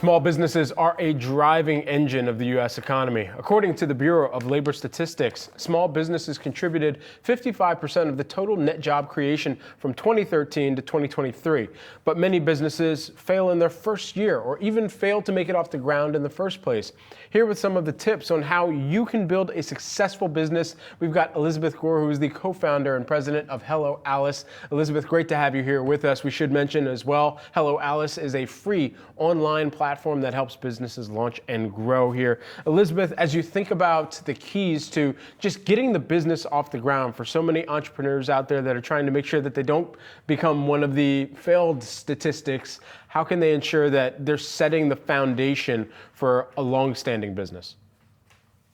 Small businesses are a driving engine of the U.S. economy. According to the Bureau of Labor Statistics, small businesses contributed 55% of the total net job creation from 2013 to 2023. But many businesses fail in their first year or even fail to make it off the ground in the first place. Here with some of the tips on how you can build a successful business, we've got Elizabeth Gore, who is the co-founder and president of Hello Alice. Elizabeth, great to have you here with us. We should mention as well, Hello Alice is a free online platform that helps businesses launch and grow here. Elizabeth, as you think about the keys to just getting the business off the ground for so many entrepreneurs out there that are trying to make sure that they don't become one of the failed statistics, how can they ensure that they're setting the foundation for a long-standing business?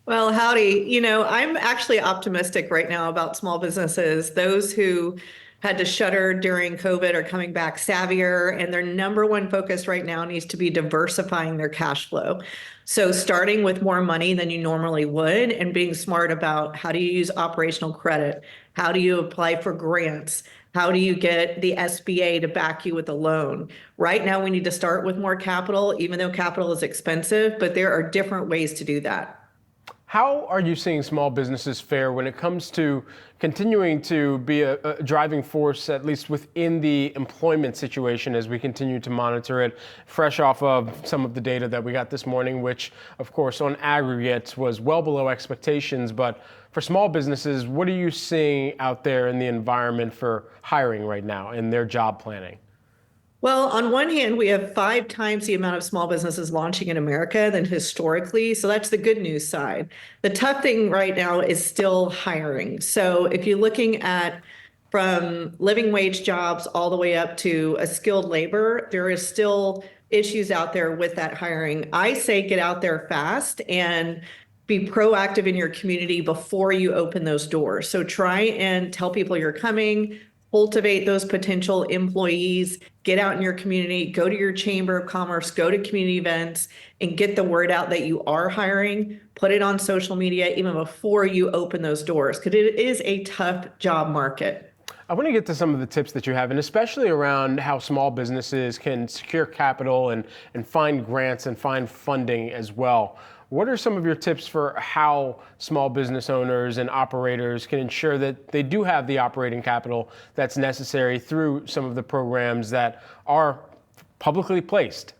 Well, howdy. I'm actually optimistic right now about small businesses. Those who had to shutter during COVID are coming back savvier, and their number one focus right now needs to be diversifying their cash flow. So starting with more money than you normally would and being smart about how do you use operational credit? How do you apply for grants? How do you get the SBA to back you with a loan? Right now, we need to start with more capital, even though capital is expensive, but there are different ways to do that. How are you seeing small businesses fare when it comes to continuing to be a driving force, at least within the employment situation, as we continue to monitor it, fresh off of some of the data that we got this morning, which, of course, on aggregate was well below expectations. But for small businesses, what are you seeing out there in the environment for hiring right now and their job planning? Well, on one hand, we have 5 times the amount of small businesses launching in America than historically. So that's the good news side. The tough thing right now is still hiring. So if you're looking at from living wage jobs all the way up to a skilled labor, there is still issues out there with that hiring. I say get out there fast and be proactive in your community before you open those doors. So try and tell people you're coming. Cultivate those potential employees, get out in your community, go to your chamber of commerce, go to community events, and get the word out that you are hiring. Put it on social media even before you open those doors, because it is a tough job market. I want to get to some of the tips that you have, and especially around how small businesses can secure capital and find grants and find funding as well. What are some of your tips for how small business owners and operators can ensure that they do have the operating capital that's necessary through some of the programs that are publicly placed?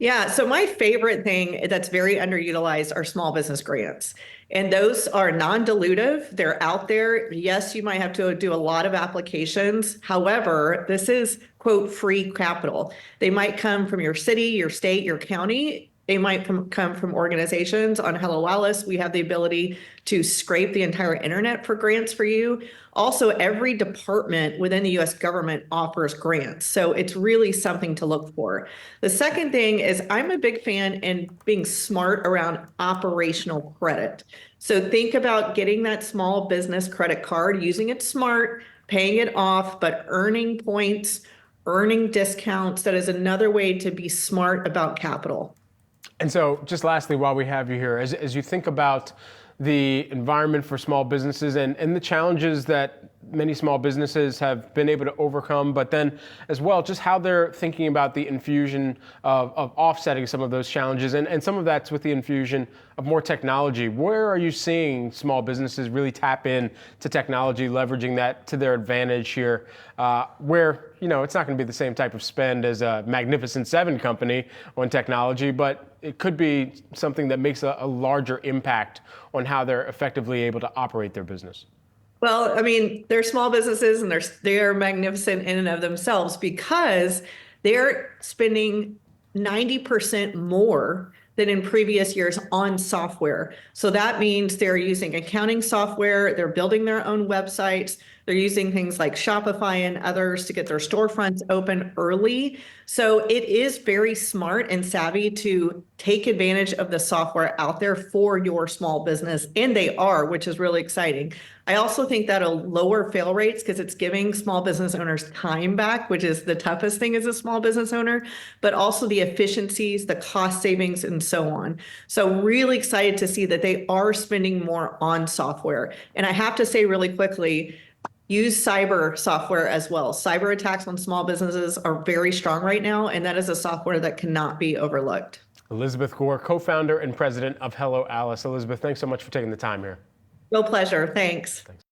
Yeah, so my favorite thing that's very underutilized are small business grants. And those are non-dilutive. They're out there. Yes, you might have to do a lot of applications. However, this is, quote, free capital. They might come from your city, your state, your county. They might come from organizations. On Hello Alice, we have the ability to scrape the entire internet for grants for you. Also, every department within the U.S. government offers grants. So it's really something to look for. The second thing is I'm a big fan in being smart around operational credit. So think about getting that small business credit card, using it smart, paying it off, but earning points, earning discounts. That is another way to be smart about capital. And so just lastly, while we have you here, as you think about the environment for small businesses and the challenges that many small businesses have been able to overcome, but then as well, just how they're thinking about the infusion of offsetting some of those challenges. And some of that's with the infusion of more technology. Where are you seeing small businesses really tap in to technology, leveraging that to their advantage here, where it's not going to be the same type of spend as a Magnificent Seven company on technology, but it could be something that makes a larger impact on how they're effectively able to operate their business? Well, I mean, they're small businesses and they're magnificent in and of themselves because they're spending 90% more than in previous years on software. So that means they're using accounting software, they're building their own websites, they're using things like Shopify and others to get their storefronts open early. So it is very smart and savvy to take advantage of the software out there for your small business. And they are, which is really exciting. I also think that'll lower fail rates because it's giving small business owners time back, which is the toughest thing as a small business owner, but also the efficiencies, the cost savings, and so on. So really excited to see that they are spending more on software. And I have to say really quickly, use cyber software as well. Cyber attacks on small businesses are very strong right now, and that is a software that cannot be overlooked. Elizabeth Gore, co-founder and president of Hello Alice. Elizabeth, thanks so much for taking the time here. Real pleasure. Thanks.